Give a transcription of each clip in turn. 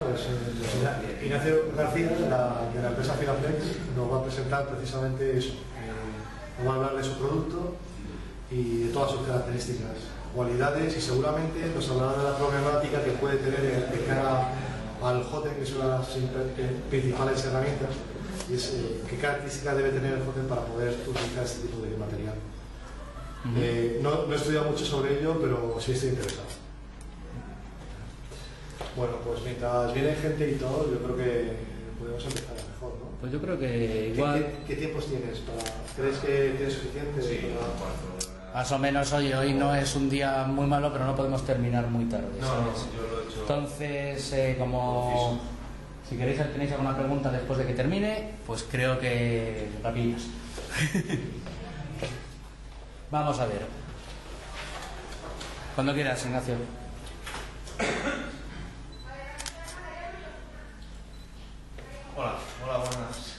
pues Ignacio García, de la empresa Filaflex, nos va a presentar precisamente eso. Nos va a hablar de su producto y de todas sus características, cualidades, y seguramente nos hablará de la problemática que puede tener de cara al Hotend, que es una de las principales herramientas, y es qué características debe tener el Hotend para poder utilizar este tipo de material. No he estudiado mucho sobre ello, pero sí estoy interesado. Bueno, pues mientras viene gente y todo, yo creo que podemos empezar mejor, ¿no? Pues yo creo que igual... ¿Qué tiempos tienes? ¿Crees que tienes suficiente? Sí, Más o menos hoy no es un día muy malo, pero no podemos terminar muy tarde. No, ¿sabes? yo lo he hecho. Entonces, como si tenéis alguna pregunta después de que termine, pues creo que rapidillas. Vamos a ver. Cuando quieras, Ignacio. Hola,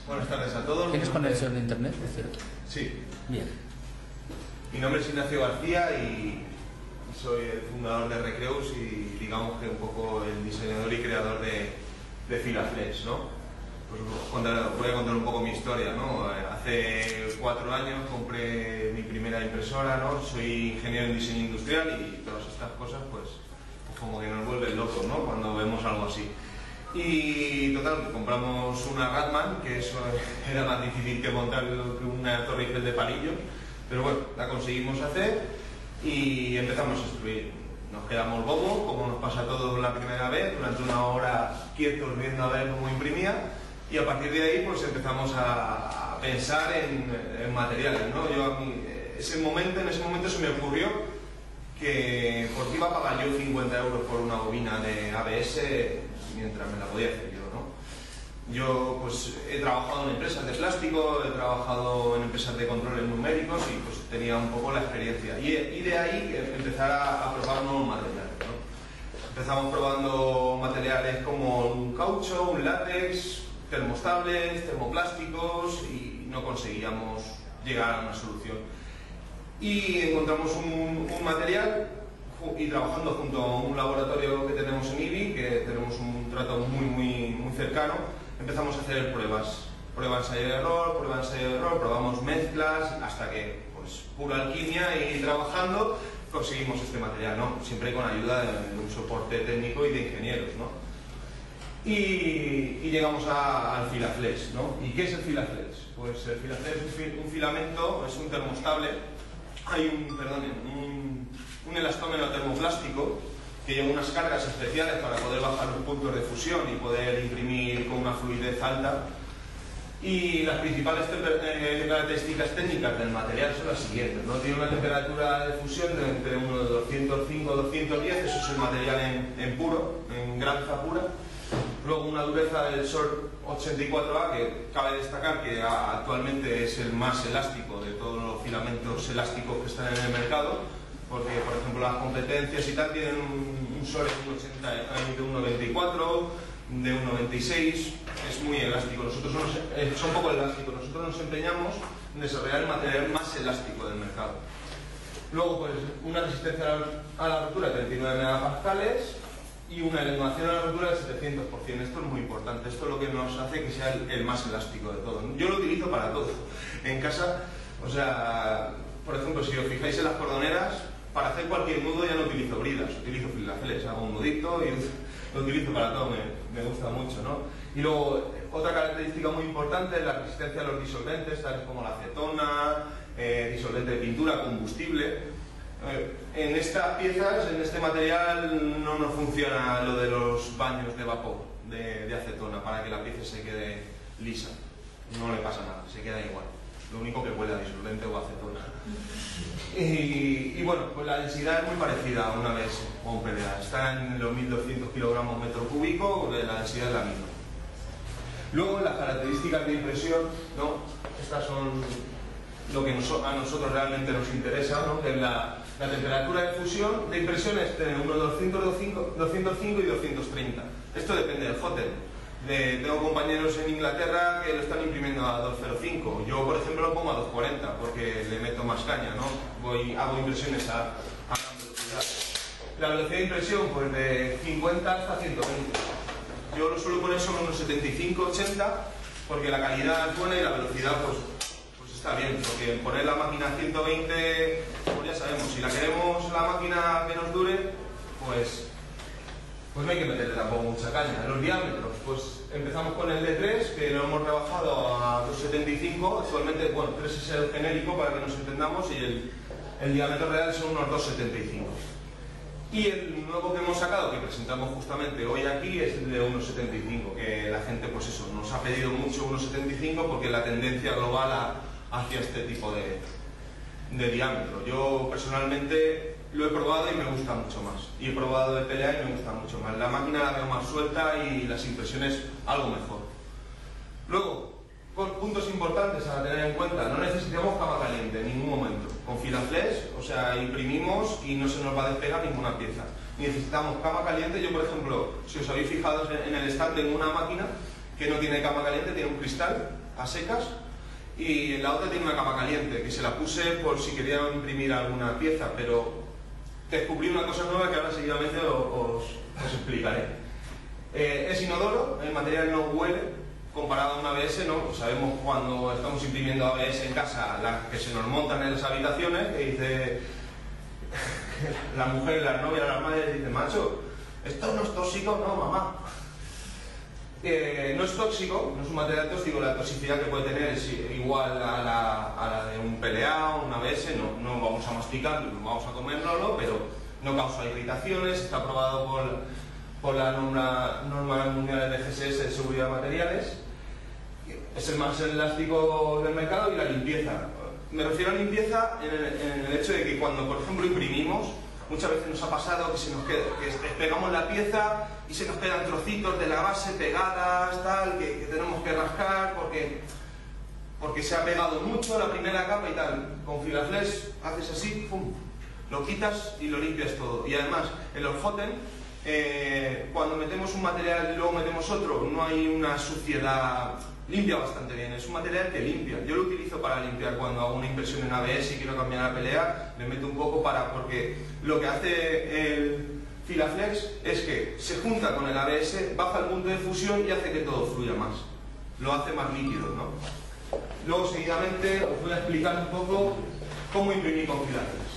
buenas tardes a todos. ¿Tienes conexión de internet, es cierto? Sí. Bien. Mi nombre es Ignacio García y soy el fundador de Recreus y digamos que un poco el diseñador y creador de Filaflex, ¿no? Pues voy a contar un poco mi historia, ¿no? Hace 4 años compré mi primera impresora, ¿no? Soy ingeniero en diseño industrial y todas estas cosas pues como que nos vuelven locos, ¿no? Cuando vemos algo así. Y total, compramos una Ratman, que eso era más difícil que montar que una Torre Eiffel de palillo, pero bueno, la conseguimos hacer y empezamos a instruir. Nos quedamos bobos, como nos pasa a todos la primera vez, durante 1 hora quietos viendo a ver cómo imprimía, y a partir de ahí pues empezamos a pensar en materiales, ¿no? En ese momento se me ocurrió que por qué iba a pagar yo 50 euros por una bobina de ABS mientras me la podía hacer yo, ¿no? Yo pues he trabajado en empresas de plástico, he trabajado en empresas de controles numéricos y pues tenía un poco la experiencia. Y de ahí empezar a probar nuevos materiales, ¿no? Empezamos probando materiales como un caucho, un látex, termostables, termoplásticos y no conseguíamos llegar a una solución. Y encontramos un material y trabajando junto a un laboratorio que tenemos en IBI, que tenemos un trato muy cercano, empezamos a hacer pruebas, ensayo y error, probamos mezclas, hasta que, pues, pura alquimia y trabajando, conseguimos este material, ¿no? Siempre con ayuda de un soporte técnico y de ingenieros, ¿no? Y llegamos al Filaflex, ¿no? ¿Y qué es el Filaflex? Pues el Filaflex es un filamento, es un termostable, hay un elastómero termoplástico que lleva unas cargas especiales para poder bajar los puntos de fusión y poder imprimir con una fluidez alta. Y las principales características técnicas del material son las siguientes, ¿no? Tiene una temperatura de fusión de entre unos 205 o 210, eso es el material en puro, en granja pura. Luego una dureza del SOR 84A, que cabe destacar que actualmente es el más elástico de todos los filamentos elásticos que están en el mercado, porque por ejemplo las competencias y tal tienen un SOR de 1,94, de 1,96, es muy elástico. Nosotros son poco elásticos, nosotros nos empeñamos en desarrollar el material más elástico del mercado. Luego pues una resistencia a la rotura de 39 megapascales y una elevación a la rotura del 700%. Esto es muy importante, esto es lo que nos hace que sea el más elástico de todo. Yo lo utilizo para todo en casa, o sea, por ejemplo, si os fijáis en las cordoneras, para hacer cualquier nudo ya no utilizo bridas, utilizo Filaflex, hago un nudito y lo utilizo para todo, me gusta mucho, ¿no? Y luego, otra característica muy importante es la resistencia a los disolventes, tales como la acetona, disolvente de pintura, combustible. En estas piezas, en este material, no nos funciona lo de los baños de vapor de acetona para que la pieza se quede lisa. No le pasa nada, se queda igual. Lo único que huele a disolvente o acetona. Y bueno, pues la densidad es muy parecida a una ABS o un PDA. Está en los 1200 kilogramos metro cúbico, la densidad es la misma. Luego, las características de impresión, ¿no? Estas son lo que a nosotros realmente nos interesa, ¿no? Que es la temperatura de fusión de impresión es entre unos 205 y 230. Esto depende del Hotend. Tengo compañeros en Inglaterra que lo están imprimiendo a 205. Yo, por ejemplo, lo pongo a 240 porque le meto más caña, ¿no? Hago impresiones a gran velocidad. La velocidad de impresión, pues de 50 hasta 120. Yo lo suelo poner sobre unos 75-80 porque la calidad es buena y la velocidad pues está bien, porque poner la máquina a 120, pues ya sabemos, si la queremos la máquina que nos dure, pues no hay que meterle tampoco mucha caña. Los diámetros, pues empezamos con el D3, que lo hemos rebajado a 2,75, actualmente, bueno, 3 es el genérico para que nos entendamos y el diámetro real son unos 2,75. Y el nuevo que hemos sacado, que presentamos justamente hoy aquí, es el de 1,75, que la gente, pues eso, nos ha pedido mucho 1,75 porque la tendencia global hacia este tipo de diámetro. Yo personalmente lo he probado y me gusta mucho más. Y he probado de pelea y me gusta mucho más. La máquina la veo más suelta y las impresiones algo mejor. Luego, puntos importantes a tener en cuenta. No necesitamos cama caliente en ningún momento. Con Filaflex, o sea, imprimimos y no se nos va a despegar ninguna pieza. Necesitamos cama caliente. Yo, por ejemplo, si os habéis fijado en el stand, tengo una máquina que no tiene cama caliente, tiene un cristal a secas. Y en la otra tiene una cama caliente, que se la puse por si quería imprimir alguna pieza, pero descubrí una cosa nueva que ahora seguidamente os explicaré. Es inodoro, el material no huele, comparado a un ABS, ¿no? Sabemos cuando estamos imprimiendo ABS en casa, las que se nos montan en las habitaciones, que dice la mujer, la novia, la madre, dice, macho, ¿esto no es tóxico? No, mamá. No es tóxico, no es un material tóxico, la toxicidad que puede tener es igual a la de un PLA o un ABS, no vamos a masticarlo, no vamos a comérnoslo, pero no causa irritaciones, está aprobado por la norma mundial de GSS de seguridad de materiales, es el más elástico del mercado y la limpieza. Me refiero a limpieza en el hecho de que cuando, por ejemplo, imprimimos, muchas veces nos ha pasado que despegamos la pieza y se nos quedan trocitos de la base pegadas, tal, que tenemos que rascar porque se ha pegado mucho la primera capa y tal. Con Filaflex haces así, pum, lo quitas y lo limpias todo. Y además, en los Hotend, cuando metemos un material y luego metemos otro, no hay una suciedad, limpia bastante bien, es un material que limpia. Yo lo utilizo para limpiar cuando hago una impresión en ABS y quiero cambiar la pelea, le meto un poco porque lo que hace el Filaflex es que se junta con el ABS, baja el punto de fusión y hace que todo fluya más. Lo hace más líquido, ¿no? Luego, seguidamente, os voy a explicar un poco cómo imprimir con Filaflex.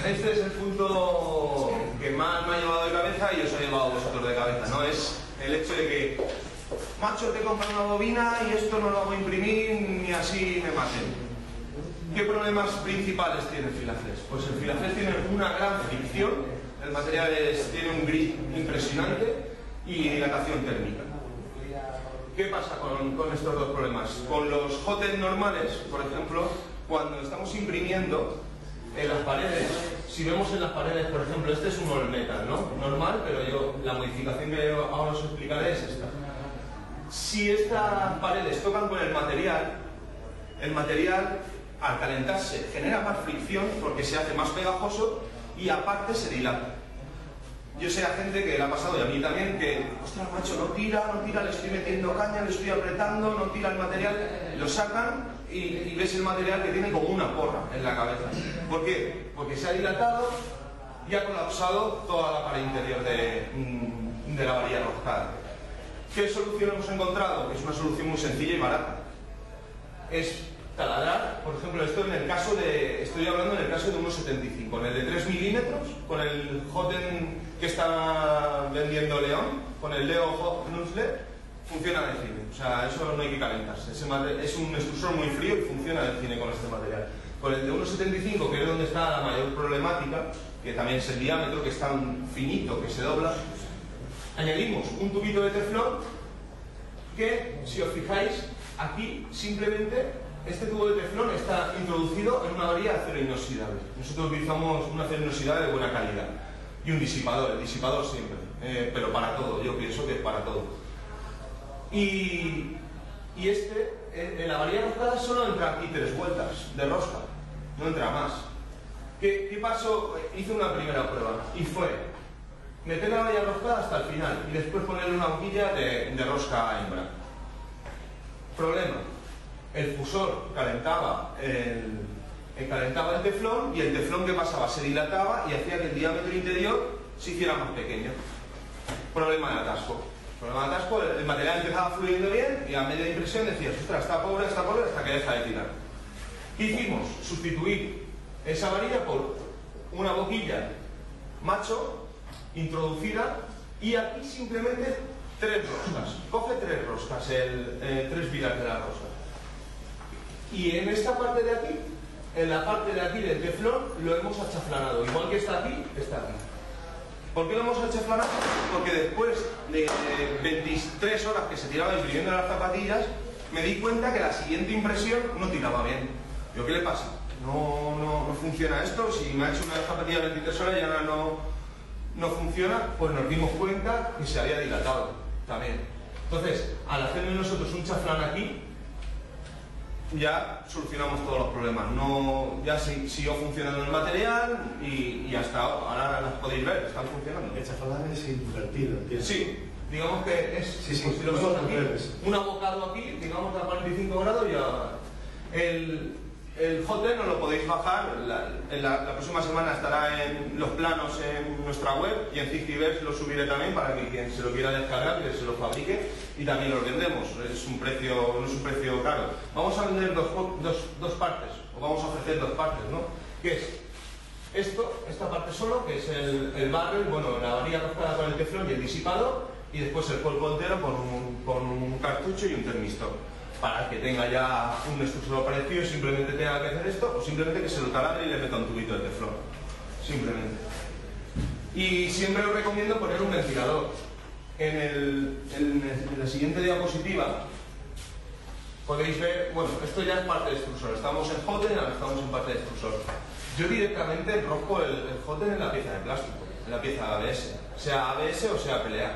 Este es el punto que más me ha llevado de cabeza y os ha llevado a vosotros de cabeza, ¿no? Es el hecho de que, macho, te compro una bobina y esto no lo hago imprimir ni así me maten. ¿Qué problemas principales tiene el Filaflex? Pues el Filaflex tiene una gran fricción, el material tiene un grip impresionante y dilatación térmica. ¿Qué pasa con estos dos problemas? Con los Hotend normales, por ejemplo, cuando estamos imprimiendo en las paredes, si vemos en las paredes, por ejemplo, este es un all metal, ¿no? Normal, pero la modificación que ahora os explicaré es esta. Si estas paredes tocan con el material al calentarse genera más fricción porque se hace más pegajoso y aparte se dilata. Yo sé a gente que le ha pasado y a mí también que, ostras, macho, no tira, le estoy metiendo caña, le estoy apretando, no tira el material, lo sacan y ves el material que tiene como una porra en la cabeza. ¿Por qué? Porque se ha dilatado y ha colapsado toda la pared interior de la varilla roscada. ¿Qué solución hemos encontrado? Es una solución muy sencilla y barata. Es taladrar, por ejemplo, esto estoy hablando en el caso de 1,75, con el de 3 milímetros, con el Hotend que está vendiendo León, con el Leo Hot Nuzle, funciona de cine. O sea, eso no hay que calentarse. Es un extrusor muy frío y funciona de cine con este material. Con el de 1,75, que es donde está la mayor problemática, que también es el diámetro, que es tan finito que se dobla, añadimos un tubito de teflón que, si os fijáis, aquí simplemente este tubo de teflón está introducido en una varilla de acero inoxidable. Nosotros utilizamos un acero inoxidable de buena calidad y un disipador, el disipador siempre, pero para todo, yo pienso que es para todo. Y en la varilla roscada solo entra aquí 3 vueltas de rosca, no entra más. ¿Qué pasó? Hice una primera prueba y fue meter la varilla roscada hasta el final y después ponerle una boquilla de rosca hembra. Problema: el fusor calentaba el teflón y el teflón, ¿qué pasaba? Se dilataba y hacía que el diámetro interior se hiciera más pequeño. Problema de atasco. Problema de atasco, el material empezaba fluyendo bien y a media impresión decías, ostras, está pobre, hasta que deja de tirar. ¿Qué hicimos? Sustituir esa varilla por una boquilla macho, introducida, y aquí simplemente 3 roscas. Coge 3 roscas, 3 vigas de la rosca. Y en esta parte de aquí, en la parte de aquí del teflón, lo hemos achaflanado. Igual que está aquí, está aquí. ¿Por qué lo hemos achaflanado? Porque después de 23 horas que se tiraba imprimiendo las zapatillas, me di cuenta que la siguiente impresión no tiraba bien. ¿Yo qué le pasa? No funciona esto. Si me ha hecho una zapatilla 23 horas y ahora no funciona, pues nos dimos cuenta que se había dilatado también. Entonces, al hacerle nosotros un chaflán aquí, ya solucionamos todos los problemas. Ya siguió funcionando el material y hasta ahora las podéis ver, están funcionando. El chaflán es invertido, ¿entiendes? Sí, digamos que es sí, pues si lo vemos aquí, un abocado aquí, digamos a 45 grados y el hotel no lo podéis bajar. La próxima semana estará en los planos en nuestra web y en Thingiverse lo subiré también para que quien se lo quiera descargar, que se lo fabrique y también lo vendemos. No es un precio caro. Vamos a vender dos partes, o vamos a ofrecer 2 partes, ¿no? Que es esta parte solo, que es el barrel, bueno, la varilla roscada con el teflón y el disipador, y después el cuerpo entero con un cartucho y un termistor. Para el que tenga ya un extrusor parecido, simplemente tenga que hacer esto, o simplemente que se lo taladre y le meta un tubito de teflón. Simplemente. Y siempre os recomiendo poner un ventilador. En la siguiente diapositiva podéis ver, bueno, esto ya es parte del extrusor. Estamos en hot end, ahora estamos en parte del extrusor. Yo directamente rompo el hot end en la pieza de plástico, en la pieza de ABS. Sea ABS o sea PLA.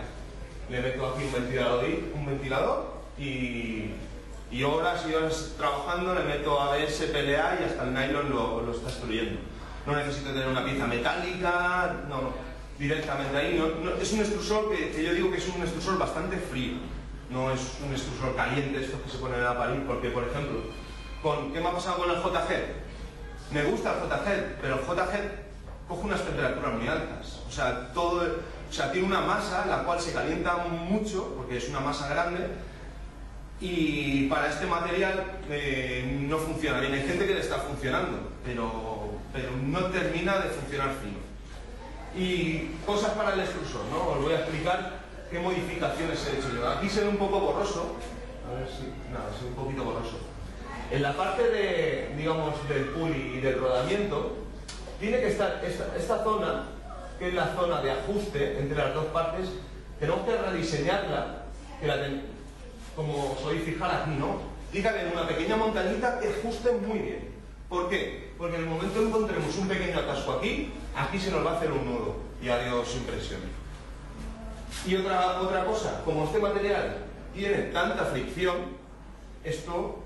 Le meto aquí un ventilador y horas y horas trabajando le meto ABS, PLA y hasta el nylon lo está destruyendo. No necesito tener una pieza metálica, no, directamente ahí. Es un extrusor que yo digo que es un extrusor bastante frío, no es un extrusor caliente, estos que se ponen a parir, porque por ejemplo, ¿qué me ha pasado con el JG? Me gusta el JG, pero el JG coge unas temperaturas muy altas, o sea, tiene una masa la cual se calienta mucho, porque es una masa grande, y para este material no funciona bien. Hay gente que le está funcionando, pero no termina de funcionar fino. Y cosas para el extrusor, ¿no? Os voy a explicar qué modificaciones he hecho yo. Aquí se ve un poco borroso, a ver si... nada, se ve un poquito borroso. En la parte digamos, del pulley y del rodamiento, tiene que estar esta zona, que es la zona de ajuste entre las dos partes, tenemos que rediseñarla, como os podéis fijar aquí, ¿no? Dígale en una pequeña montañita que ajuste muy bien. ¿Por qué? Porque en el momento que encontremos un pequeño atasco aquí se nos va a hacer un nudo y adiós impresión. Y otra cosa, como este material tiene tanta fricción, esto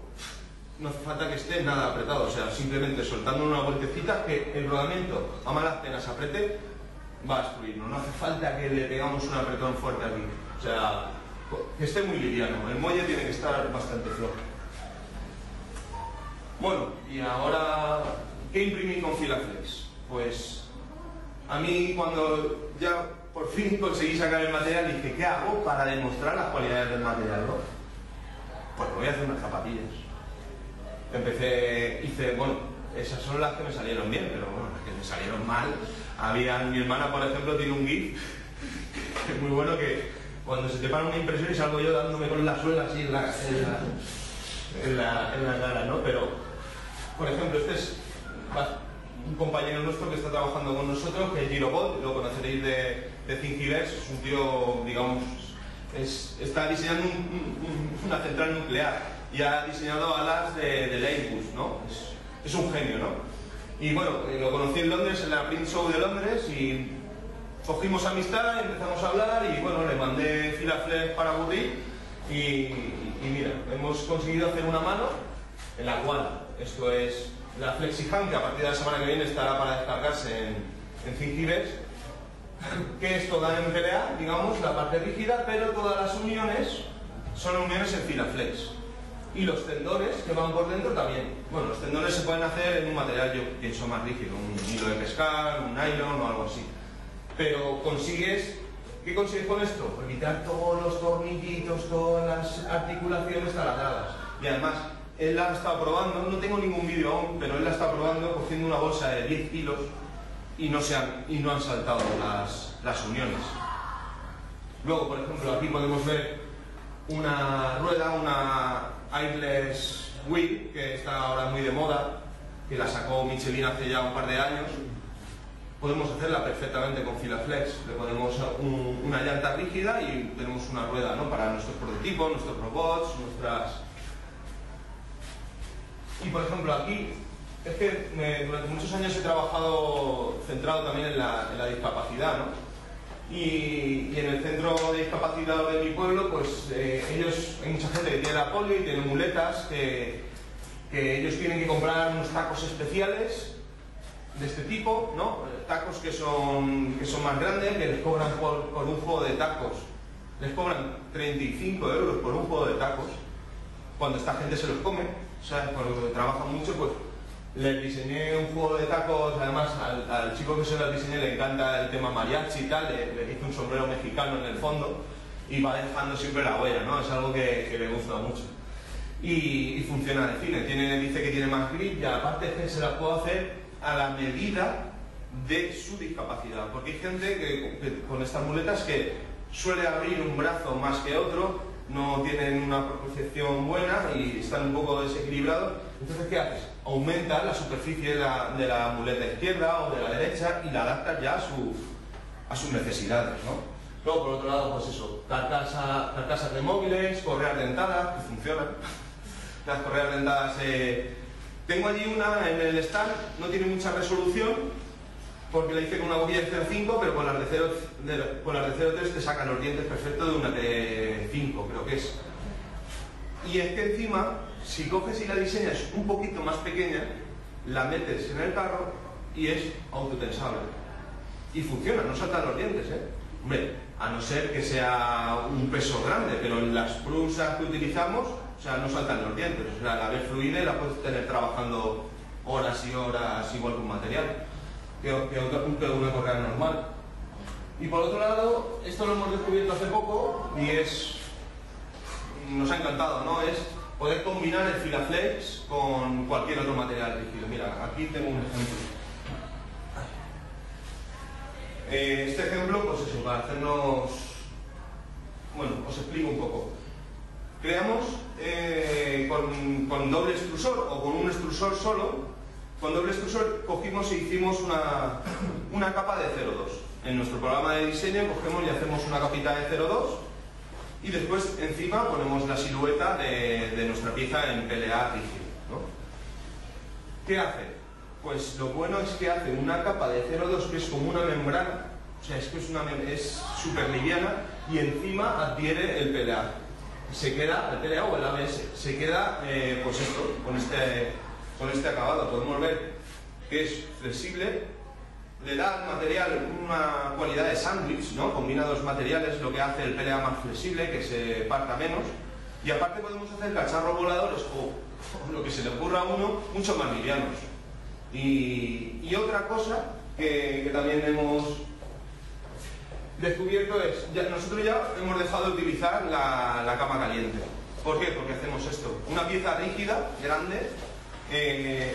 no hace falta que esté nada apretado, o sea, simplemente soltando una vueltecita que el rodamiento a malas penas apriete, va a destruirnos. No hace falta que le pegamos un apretón fuerte aquí, o sea, que esté muy liviano. El muelle tiene que estar bastante flojo. Bueno, y ahora, ¿qué imprimí con Filaflex? Pues a mí, cuando ya por fin conseguí sacar el material, dije, ¿qué hago para demostrar las cualidades del material, no? Pues me voy a hacer unas zapatillas. Bueno, esas son las que me salieron bien, pero bueno, las que me salieron mal. Mi hermana, por ejemplo, tiene un GIF que es muy bueno, que cuando se te para una impresión y salgo yo dándome con la suela así en la cara, ¿no? Pero, por ejemplo, este es un compañero nuestro que está trabajando con nosotros, que es Girobot, lo conoceréis de Thingiverse. Es un tío, digamos, está diseñando una central nuclear y ha diseñado alas del Airbus, ¿no? Es un genio, ¿no? Y bueno, lo conocí en Londres, en la Print Show de Londres, y cogimos amistad, empezamos a hablar y bueno, le mandé Filaflex para aburrir y mira, hemos conseguido hacer una mano en la cual, esto es la FlexiHand, que a partir de la semana que viene estará para descargarse en Thingiverse, que es toda en PLA, digamos, la parte rígida, pero todas las uniones son uniones en Filaflex. Y los tendones que van por dentro también. Bueno, los tendones se pueden hacer en un material, yo pienso, más rígido, un hilo de pescar, un nylon o algo así. Pero consigues ¿Qué consigues con esto? Pues quitar todos los tornillitos, todas las articulaciones taladradas. Y además, él la ha estado probando, no tengo ningún vídeo aún, pero él la ha estado probando cogiendo una bolsa de 10 kilos y no han saltado las uniones. Luego, por ejemplo, aquí podemos ver una rueda, una Airless Wheel, que está ahora muy de moda, que la sacó Michelin hace ya un par de años. Podemos hacerla perfectamente con Filaflex. Le ponemos una llanta rígida y tenemos una rueda, ¿no?, para nuestros prototipos, nuestros robots, Y por ejemplo aquí, es que durante muchos años he trabajado centrado también en la discapacidad, ¿no? Y en el centro de discapacidad de mi pueblo, pues hay mucha gente que tiene la polio y tiene muletas, que ellos tienen que comprar unos tacos especiales de este tipo, ¿no? Tacos que son más grandes, que les cobran por un juego de tacos. Les cobran 35 euros por un juego de tacos, cuando esta gente se los come, ¿sabes? Cuando trabajan mucho, pues les diseñé un juego de tacos. Además al chico que se los diseñé le encanta el tema mariachi y tal, le hice un sombrero mexicano en el fondo y va dejando siempre la huella, ¿no? Es algo que le gusta mucho. Y funciona de cine, dice que tiene más grip y aparte es que se la puedo hacer a la medida de su discapacidad, porque hay gente que con estas muletas que suele abrir un brazo más que otro, no tienen una propiocepción buena y están un poco desequilibrados. Entonces, ¿qué haces? Aumentas la superficie de la muleta izquierda o de la derecha y la adaptas ya a sus necesidades, ¿no? Luego, por otro lado, pues eso, carcasas de móviles, correas dentadas, que funcionan. Las correas dentadas, tengo allí una en el stand, no tiene mucha resolución, porque la hice con una boquilla de 0,5, pero con las de 0,3 te sacan los dientes perfectos de una de 5, creo que es. Y es que encima, si coges y la diseñas un poquito más pequeña, la metes en el carro y es autotensable. Y funciona, no saltan los dientes, ¿eh? Hombre, a no ser que sea un peso grande, pero en las prusas que utilizamos, o sea, no saltan los dientes. O sea, la ves fluida y la puedes tener trabajando horas y horas igual que un material, que una correa normal. Y por otro lado, esto lo hemos descubierto hace poco y nos ha encantado, ¿no? Es poder combinar el Filaflex con cualquier otro material rígido. Mira, aquí tengo un ejemplo. Este ejemplo, pues eso, para hacernos... Bueno, os explico un poco. Creamos con doble extrusor o con un extrusor solo. Con doble extrusor cogimos e hicimos una capa de 0,2. En nuestro programa de diseño cogemos y hacemos una capita de 0,2 y después encima ponemos la silueta de nuestra pieza en PLA rígido, ¿no? ¿Qué hace? Pues lo bueno es que hace una capa de 0,2 que es como una membrana, o sea, es que es súper liviana y encima adhiere el PLA. Se queda, el PLA o el ABS, se queda pues esto, con este acabado. Podemos ver que es flexible, le da al material una cualidad de sándwich, ¿no? Combina dos materiales, lo que hace el PLA más flexible, que se parta menos, y aparte podemos hacer cacharros voladores o lo que se le ocurra a uno, mucho más livianos. Y otra cosa que también hemos descubierto es, nosotros ya hemos dejado de utilizar la cama caliente. ¿Por qué? Porque hacemos esto, una pieza rígida, grande,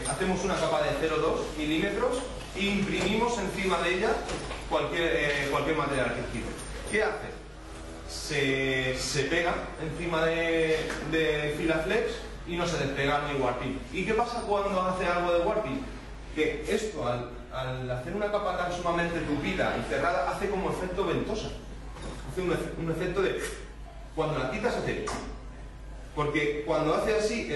hacemos una capa de 0,2 milímetros e imprimimos encima de ella cualquier material rígido. ¿Qué hace? Se pega encima de Filaflex y no se despega, no hay warping. ¿Y qué pasa cuando hace algo de warping? Que esto, al hacer una capa tan sumamente tupida y cerrada, hace como efecto ventosa. Hace un efecto de... Cuando la quitas hace... Porque cuando hace así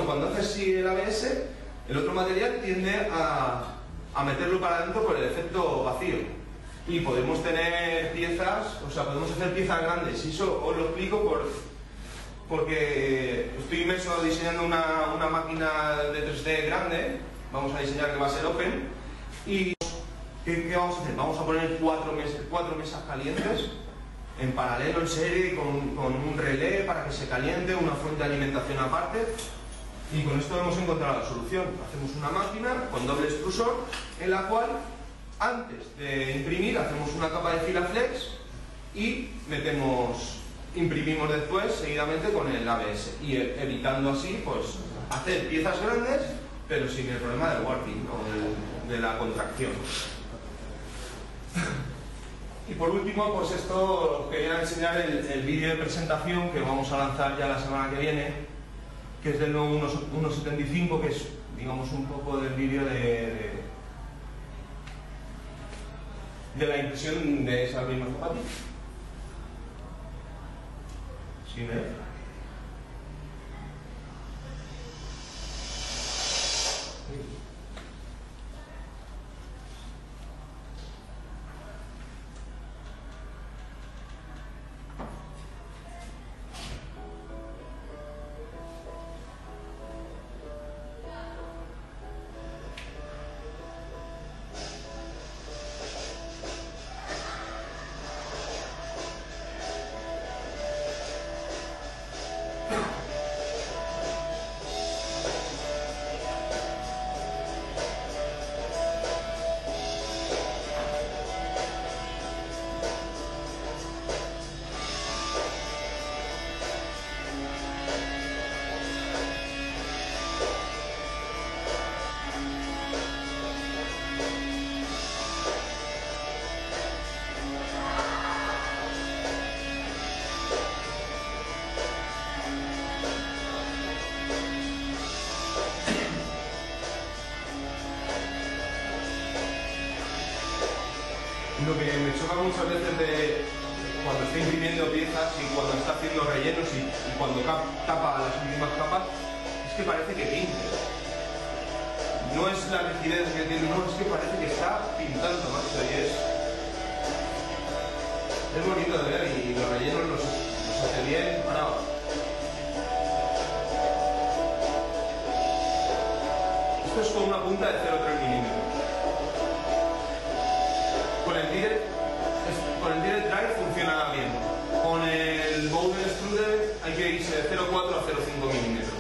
cuando hace así el ABS, el otro material tiende a meterlo para adentro por el efecto vacío. Y podemos tener piezas, o sea, podemos hacer piezas grandes. Y eso os lo explico porque estoy inmerso diseñando una máquina de 3D grande. Vamos a diseñar que va a ser open. ¿Y qué vamos a hacer? Vamos a poner cuatro mesas calientes en paralelo, en serie, con un relé para que se caliente, una fuente de alimentación aparte. Y con esto hemos encontrado la solución. Hacemos una máquina con doble extrusor en la cual, antes de imprimir, hacemos una capa de Filaflex y imprimimos después seguidamente con el ABS y evitando así pues hacer piezas grandes pero sin el problema del warping, ¿no? de la contracción. Y por último, pues esto os quería enseñar el vídeo de presentación que vamos a lanzar ya la semana que viene, que es del nuevo 1.75, que es, digamos, un poco del vídeo de la impresión de esas mismas zapatillas. ¿Sí me ve? Lo que me choca muchas veces cuando está imprimiendo piezas y cuando está haciendo rellenos y cuando tapa las últimas capas es que parece que pinte. No es la rigidez que tiene, no, es que parece que está pintando, macho, y es bonito de ver y los rellenos los hace bien. Ahora, esto es con una punta de 0,3 milímetros. Con el Direct Drive funciona bien. Con el Bowden Extruder hay que irse de 0,4 a 0,5 milímetros.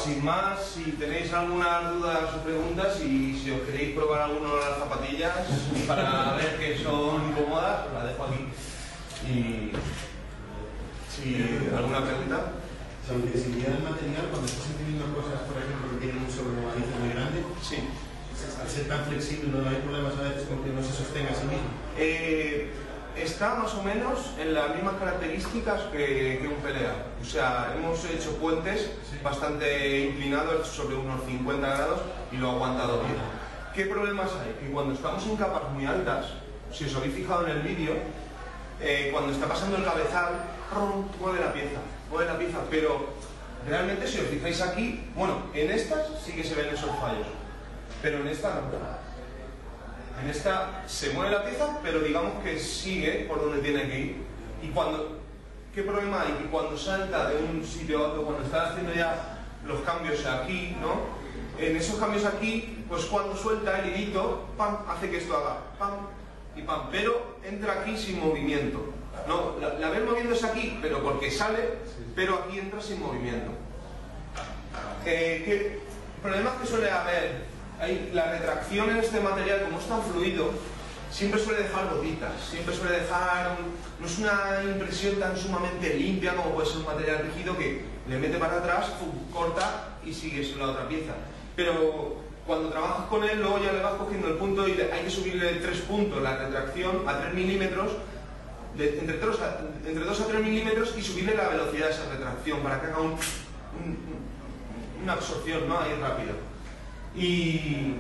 Sin más, si tenéis algunas dudas o preguntas y si os queréis probar alguna de las zapatillas para ver que son cómodas, os las dejo aquí. Y si alguna pregunta. Sobre si el material, cuando estás imprimiendo cosas, por ejemplo, que tienen un sobremovimiento muy grande, sí. Al ser tan flexible, ¿no hay problemas a veces con que no se sostenga a sí mismo? Está más o menos en las mismas características que un PLA. O sea, hemos hecho puentes bastante inclinados sobre unos 50 grados y lo ha aguantado bien. ¿Qué problemas hay? Que cuando estamos en capas muy altas, si os habéis fijado en el vídeo, cuando está pasando el cabezal, mueve la pieza, pero realmente si os fijáis aquí, bueno, en estas sí que se ven esos fallos. pero en esta no. En esta se mueve la pieza, pero digamos que sigue por donde tiene que ir. Y ¿qué problema hay? Que cuando salta de un sitio a otro, cuando está haciendo ya los cambios aquí, ¿no? En esos cambios aquí, pues cuando suelta el hilito, ¡pam!, hace que esto haga ¡pam! Y ¡pam!, pero entra aquí sin movimiento. No, la ves moviéndose aquí, pero porque sale, pero aquí entra sin movimiento. ¿Qué problemas que suele haber? La retracción en este material, como es tan fluido, siempre suele dejar gotitas, siempre suele dejar... No es una impresión tan sumamente limpia como puede ser un material rígido que le mete para atrás, corta y sigues la otra pieza. Pero cuando trabajas con él, luego ya le vas cogiendo el punto y hay que subirle 3 puntos la retracción a 3 milímetros, entre 2 a 3 milímetros, y subirle la velocidad de esa retracción para que haga una absorción, ¿no?, ahí rápido. Y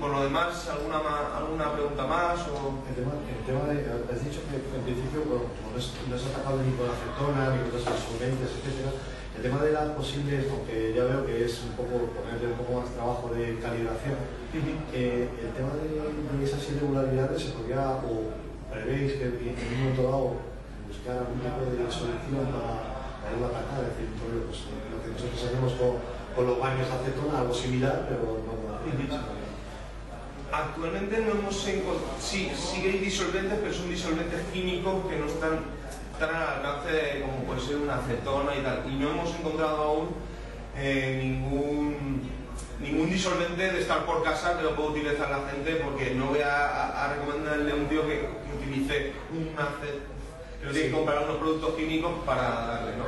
por lo demás, ¿alguna pregunta más? O... El tema de, has dicho que en principio, bueno, como no es atacado ni con acetona, ni con los solventes, etc. El tema de las posibles, aunque ya veo que es un poco, ponerle un poco más trabajo de calibración, el tema de esas irregularidades se podría, o prevéis que en un momento dado buscar algún tipo de solución para irlo a atacar, es decir, pues, lo que nosotros hacemos con los baños de acetona, algo similar, pero no. Actualmente no hemos encontrado, sí hay disolventes, pero son disolventes químicos que no están tan al alcance como puede ser una acetona y tal, y no hemos encontrado aún ningún disolvente de estar por casa que lo pueda utilizar la gente, porque no voy a recomendarle a un tío que utilice que no tiene que comprar unos productos químicos para darle, ¿no?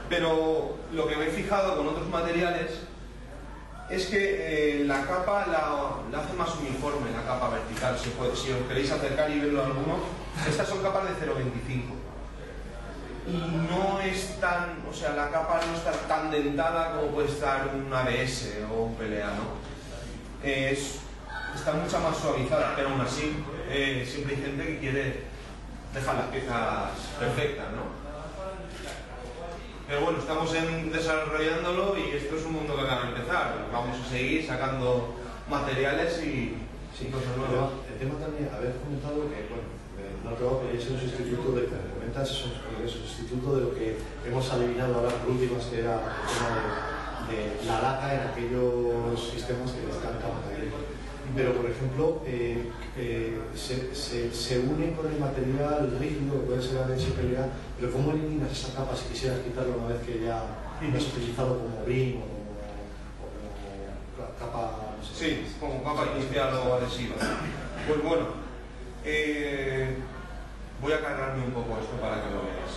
Pero lo que me he fijado con otros materiales es que la capa la hace más uniforme, la capa vertical. Si os queréis acercar y verlo alguno, estas son capas de 0,25 y no es tan, o sea, la capa no está tan dentada como puede estar un ABS o un PLA, ¿no? Está mucho más suavizada, pero aún así siempre hay gente que quiere dejar las piezas perfectas, ¿no? Pero bueno, estamos desarrollándolo y esto es un mundo que acaba de empezar. Vamos a seguir sacando materiales y cosas nuevas. El tema también, habéis comentado que, bueno, no creo que es un sustituto de, comentas, es un sustituto de lo que hemos adivinado ahora por últimas, que era el tema de la lata en aquellos sistemas que están cayendo. Pero, por ejemplo, se une con el material rígido, que puede ser ABS, PLA, pero ¿cómo eliminas esa capa si quisieras quitarlo una vez que ya lo has utilizado como BRIM o como capa, no sé? Sí, como capa inicial o adhesiva. Pues bueno, voy a cargarme un poco esto para que lo veáis.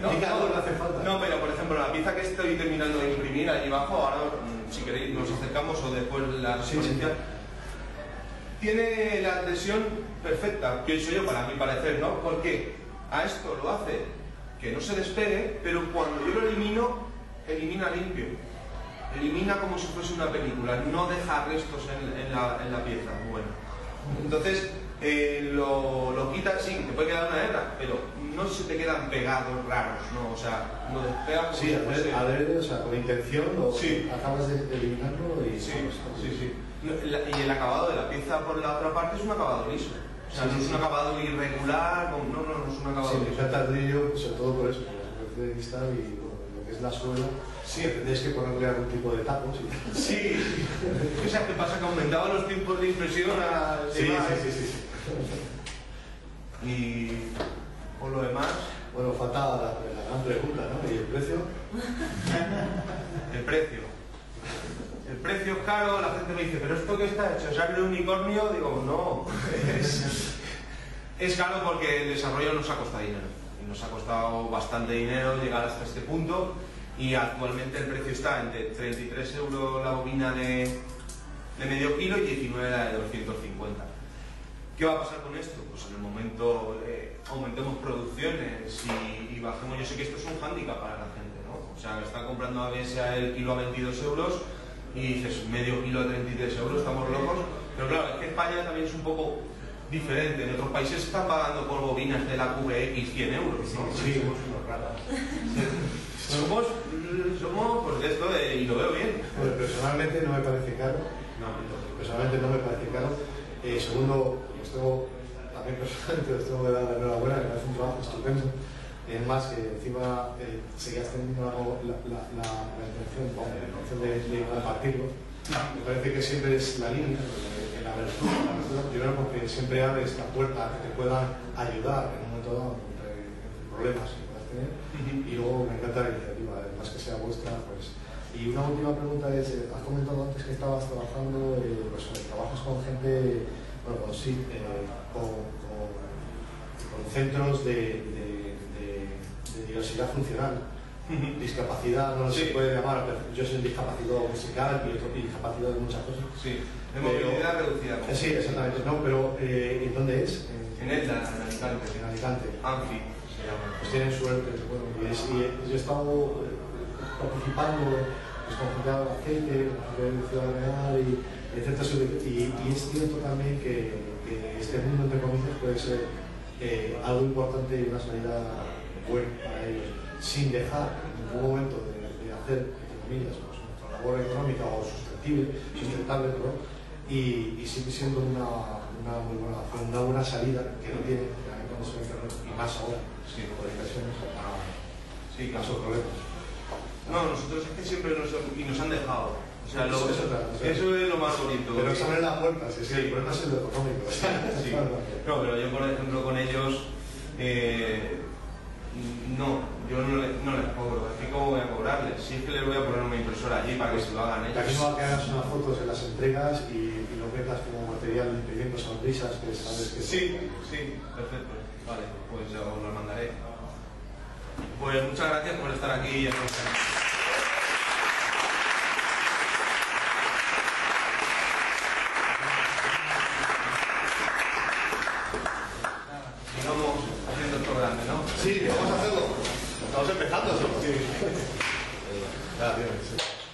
No hace falta. No, pero por ejemplo, la pieza que estoy terminando de imprimir allí abajo, ahora si queréis nos acercamos o después la secuencia, tiene la adhesión perfecta, pienso yo, para mi parecer, ¿no? Porque a esto lo hace que no se despegue, pero cuando yo lo elimino, elimina limpio. Elimina como si fuese una película, no deja restos en la pieza. Bueno, entonces lo quitas, sí, te puede quedar una hebra, pero no se te quedan pegados raros, ¿no? O sea, lo despegas como sí, adrede, o sea, con intención, acabas de eliminarlo y... Sí. Y el acabado de la pieza por la otra parte es un acabado liso. O sea, no es un acabado irregular, no es un acabado liso. Sí, me tardillo, sobre todo por eso, por el de cristal y lo que es la suela. Sí, tendréis que ponerle algún tipo de tapos. Sí. O sea, ¿qué pasa? Que aumentaba los tiempos de impresión a... Sí. Y por lo demás... Bueno, falta la gran pregunta, ¿no? ¿Y el precio? El precio es caro, la gente me dice, ¿pero esto qué está hecho? ¿Sangre de unicornio? Digo, no. Es caro porque el desarrollo nos ha costado dinero. Y nos ha costado bastante dinero llegar hasta este punto. Y actualmente el precio está entre 33 euros la bobina de medio kilo y 19 la de 250. ¿Qué va a pasar con esto? Pues en el momento aumentemos producciones y bajemos. Yo sé que esto es un hándicap para la gente, ¿no? O sea, están comprando ABS el kilo a 22 euros y dices medio kilo a 33 euros, estamos locos. Pero claro, es que España también es un poco diferente. En otros países están pagando por bobinas de la QBX 100 euros, ¿no? Sí, somos unos ratas. Somos pues de esto y lo veo bien. Bueno, personalmente no me parece caro. Personalmente no me parece caro. Segundo, también personalmente os tengo que dar la enhorabuena, que me hace un trabajo estupendo. Es más, que encima seguías teniendo la intención de compartirlo. Me parece que siempre es la línea, la abertura, primero porque siempre abres la puerta a que te puedan ayudar en un momento dado entre problemas que puedas tener, y luego me encanta la iniciativa, además que sea vuestra. Pues. Y una última pregunta es, has comentado antes que estabas trabajando, pues, trabajas con gente, bueno, con centros de diversidad funcional. Discapacidad no se puede llamar, pero yo soy discapacitado musical y otro discapacitado de muchas cosas. Sí, de movilidad reducida. Sí, exactamente. No, pero ¿en dónde es? En Elda, en Alicante. En Alicante. Anfi se llama. Pues tienen suerte. Bueno, y yo he estado participando pues, con gente de aceite, de Ciudad Real y centros y es cierto también que este mundo, entre comillas, puede ser algo importante y una salida buena para ellos, sin dejar en ningún momento de hacer, entre comillas, pues, nuestra labor económica o sustentable, ¿no? Y sigue siendo una muy buena opción, una buena salida que no tiene cuando se internet, y más ahora, por inversiones, sí, más problemas. No, nosotros es que siempre nos han dejado. O sea, eso es lo más bonito. Pero se abren las puertas, sí, el problema es lo económico. Sí. No, pero yo, por ejemplo, con ellos, yo no les cobro. Es que ¿cómo voy a cobrarles? Si es que les voy a poner una impresora allí para que se lo hagan ellos. Aquí no va a que hagas unas fotos en las entregas y lo metas como material imprimiendo sonrisas, que sabes que... Sí, perfecto. Vale, pues ya os lo mandaré. Pues muchas gracias por estar aquí. Sigamos haciendo esto grande, ¿no? Sí, vamos a hacerlo. Estamos empezando. Sí. Gracias.